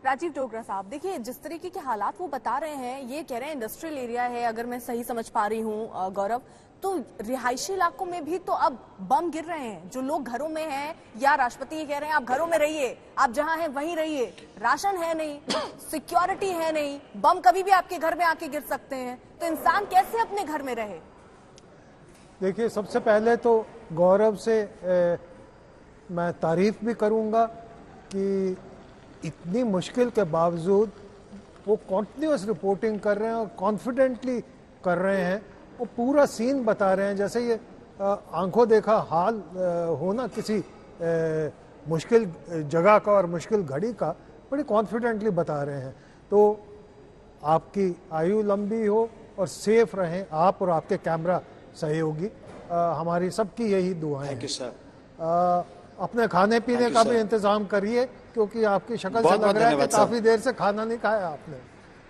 राजीव डोगरा साहब, देखिए जिस तरीके के हालात वो बता रहे हैं, ये कह रहे हैं इंडस्ट्रियल एरिया है, अगर मैं सही समझ पा रही हूँ गौरव, तो रिहायशी इलाकों में भी तो अब बम गिर रहे हैं। जो लोग घरों में हैं, या राष्ट्रपति ये कह रहे हैं आप घरों में रहिए, आप जहां हैं वहीं रहिए, राशन है नहीं, सिक्योरिटी है नहीं, बम कभी भी आपके घर में आके गिर सकते हैं, तो इंसान कैसे अपने घर में रहे? देखिए, सबसे पहले तो गौरव से मैं तारीफ भी करूंगा कि इतनी मुश्किल के बावजूद वो कॉन्टिन्यूस रिपोर्टिंग कर रहे हैं और कॉन्फिडेंटली कर रहे हैं। वो पूरा सीन बता रहे हैं जैसे ये आंखों देखा हाल होना किसी मुश्किल जगह का और मुश्किल घड़ी का बड़ी कॉन्फिडेंटली बता रहे हैं। तो आपकी आयु लंबी हो और सेफ रहें आप और आपके कैमरा सहयोगी, हमारी सबकी यही दुआएं हैं। Thank you sir. अपने खाने पीने का भी इंतजाम करिए, क्योंकि आपकी शक्ल से लग रहा है कि काफी देर से खाना नहीं खाया आपने।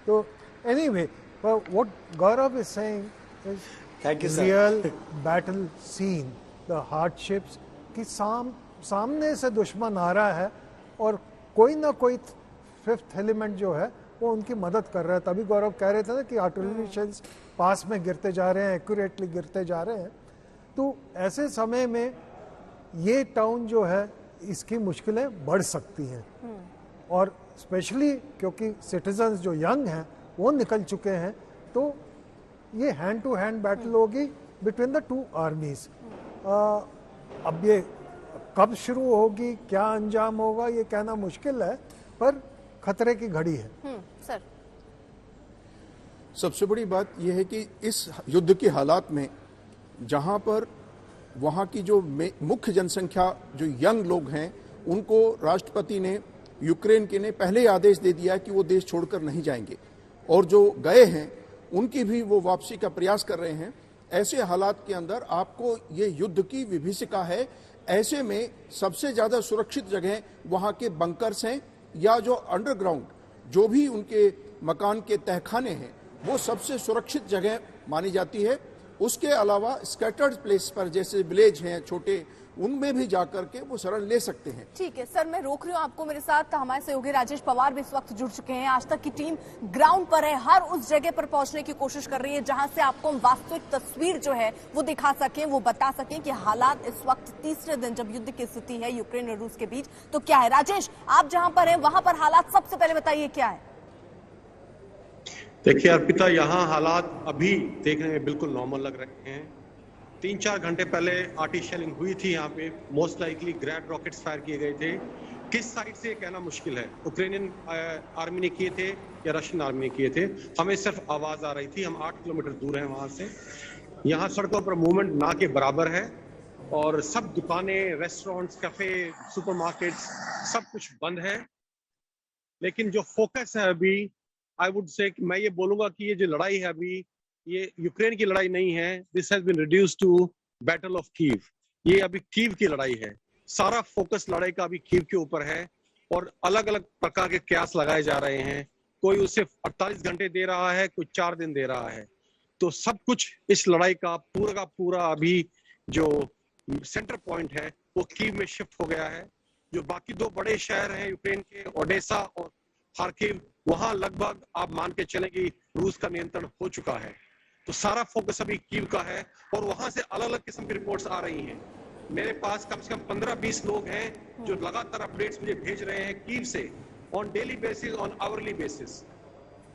तो anyway, what Gaurav is saying is real battle scene, the hardships कि सामने से दुश्मन आ रहा है और कोई ना कोई फिफ्थ एलिमेंट जो है वो उनकी मदद कर रहा है। तभी गौरव कह रहे थे ना कि आर्टिलरी शेल्स पास में गिरते जा रहे हैं, एक्यूरेटली गिरते जा रहे हैं। तो ऐसे समय में ये टाउन जो है इसकी मुश्किलें बढ़ सकती हैं, और स्पेशली क्योंकि सिटीजन्स जो यंग हैं वो निकल चुके हैं, तो ये हैंड टू हैंड बैटल होगी बिटवीन द टू आर्मीज। अब ये कब शुरू होगी, क्या अंजाम होगा, ये कहना मुश्किल है, पर खतरे की घड़ी है। सर, सबसे बड़ी बात यह है कि इस युद्ध के हालात में जहां पर वहां की जो मुख्य जनसंख्या जो यंग लोग हैं, उनको राष्ट्रपति ने यूक्रेन के ने पहले ही आदेश दे दिया कि वो देश छोड़कर नहीं जाएंगे, और जो गए हैं उनकी भी वो वापसी का प्रयास कर रहे हैं। ऐसे हालात के अंदर आपको ये युद्ध की विभीषिका है। ऐसे में सबसे ज्यादा सुरक्षित जगह वहां के बंकर्स हैं, या जो अंडरग्राउंड जो भी उनके मकान के तहखाने हैं, वो सबसे सुरक्षित जगह मानी जाती है। उसके अलावा स्कैटर्ड प्लेस पर जैसे विलेज हैं छोटे, उनमें भी जाकर के वो शरण ले सकते हैं। ठीक है सर, मैं रोक रही हूँ आपको। मेरे साथ हमारे सहयोगी राजेश पवार भी इस वक्त जुड़ चुके हैं। आज तक की टीम ग्राउंड पर है, हर उस जगह पर पहुंचने की कोशिश कर रही है जहां से आपको वास्तविक तस्वीर जो है वो दिखा सकें, वो बता सकें कि हालात इस वक्त तीसरे दिन जब युद्ध की स्थिति है यूक्रेन और रूस के बीच, तो क्या है। राजेश, आप जहां पर है वहां पर हालात सबसे पहले बताइए क्या है। देखिए अर्पिता, यहाँ हालात अभी देखने में बिल्कुल नॉर्मल लग रहे हैं। 3-4 घंटे पहले आर्टिलरी हुई थी यहाँ पे, मोस्ट लाइकली ग्रैड रॉकेट्स फायर किए गए थे। किस साइड से कहना मुश्किल है, यूक्रेनियन आर्मी ने किए थे या रशियन आर्मी ने किए थे। हमें सिर्फ आवाज आ रही थी, हम 8 किलोमीटर दूर हैं वहां से। यहाँ सड़कों पर मूवमेंट ना के बराबर है, और सब दुकानें, रेस्टोरेंट्स, कैफे, सुपरमार्केट्स सब कुछ बंद है। लेकिन जो फोकस है अभी, आई वुड से मैं ये बोलूंगा कि ये जो लड़ाई है अभी, ये यूक्रेन की लड़ाई नहीं है। This has been reduced to battle of Kyiv. ये अभी कीव की लड़ाई है। सारा फोकस लड़ाई का अभी कीव के ऊपर है, और अलग अलग प्रकार के कयास लगाए जा रहे हैं। कोई उसे 48 घंटे दे रहा है, कोई 4 दिन दे रहा है। तो सब कुछ इस लड़ाई का पूरा अभी जो सेंटर पॉइंट है वो कीव में शिफ्ट हो गया है। जो बाकी 2 बड़े शहर हैं यूक्रेन के, ओडेसा और खार्किव, वहां लगभग आप मान के चलें कि रूस का नियंत्रण हो चुका है। तो सारा फोकस अभी कीव का है, और वहां से अलग अलग किस्म की रिपोर्ट्स आ रही हैं। मेरे पास कम से कम 15-20 लोग हैं जो लगातार अपडेट्स मुझे भेज रहे हैं कीव से, on daily basis, on hourly basis.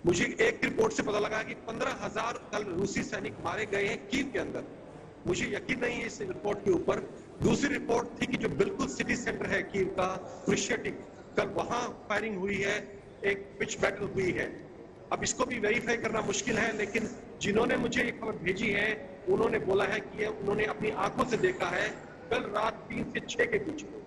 मुझे एक रिपोर्ट से पता लगा कि 15,000 कल रूसी सैनिक मारे गए हैं कीव के अंदर। मुझे यकीन नहीं है इस रिपोर्ट के ऊपर। दूसरी रिपोर्ट थी कि जो बिल्कुल सिटी सेंटर है कीव का, क्रुशियटिक, कल वहां फायरिंग हुई है, एक पिच बैटल हुई है। अब इसको भी वेरीफाई करना मुश्किल है, लेकिन जिन्होंने मुझे ये खबर भेजी है उन्होंने बोला है कि उन्होंने अपनी आंखों से देखा है कल रात 3 से 6 के बीच में।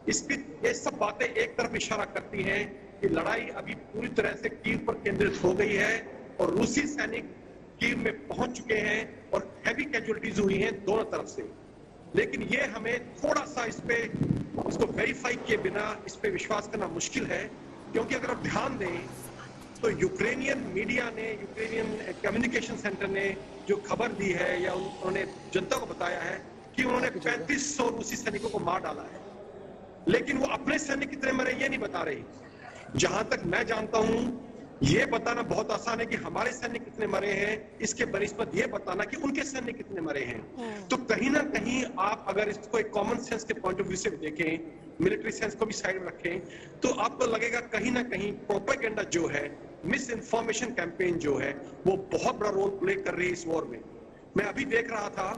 इसकी ये सब बातें एक तरफ इशारा करती हैं कि लड़ाई अभी पूरी तरह से कीव पर केंद्रित हो गई है, और रूसी सैनिक कीव में पहुंच चुके हैं, और हैवी कैजुअलिटीज हुई हैं दोनों तरफ से। लेकिन ये हमें थोड़ा सा इसको वेरीफाई किए बिना इस पे विश्वास करना मुश्किल है, क्योंकि अगर आप ध्यान दें तो यूक्रेनियन मीडिया ने, यूक्रेनियन कम्युनिकेशन सेंटर ने जो खबर दी है या उन्होंने जनता को बताया है कि उन्होंने 3500 रूसी सैनिकों को मार डाला है, लेकिन वो अपने सैनिक कितने मरे ये नहीं बता रही। जहां तक मैं जानता हूं, ये बताना बहुत आसान है कि हमारे सैनिक कितने मरे हैं, इसके बनिस्बत ये बताना कि उनके सैनिक कितने मरे हैं। तो कहीं ना कहीं आप अगर इसको एक कॉमन सेंस के पॉइंट ऑफ व्यू से देखें, मिलिट्री सेंस को भी साइड में रखें, तो आपको लगेगा कहीं ना कहीं प्रोपेगेंडा जो है, मिस इन्फॉर्मेशन कैंपेन जो है, वो बहुत बड़ा रोल प्ले कर रही है इस वॉर में। मैं अभी देख रहा था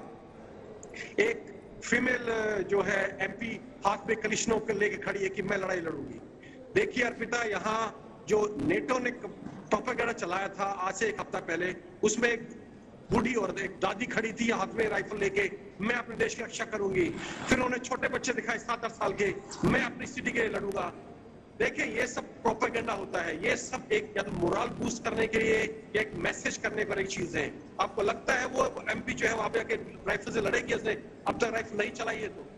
एक फीमेल जो है एमपी हाथ में कलिश्नोव के लेके खड़ी है कि मैं लड़ाई लड़ूंगी। देखिए अर्पिता, यहाँ जो नेटो ने प्रोपेगेंडा चलाया था आज से 1 हफ्ता पहले, उसमें एक बूढ़ी और एक दादी खड़ी थी हाथ में राइफल लेके, मैं अपने देश की रक्षा करूंगी। फिर उन्होंने छोटे बच्चे दिखाए 7-8 साल के, मैं अपनी सिटी के लिए लड़ूंगा। देखिए ये सब प्रोपेगेंडा होता है, ये सब एक या तो मोरल बूस्ट करने के लिए या एक मैसेज करने पर एक चीज है। आपको लगता है वो एमपी जो है वहां पे आके राइफल से लड़ेगी? उसने अब तक राइफल नहीं चलाई है तो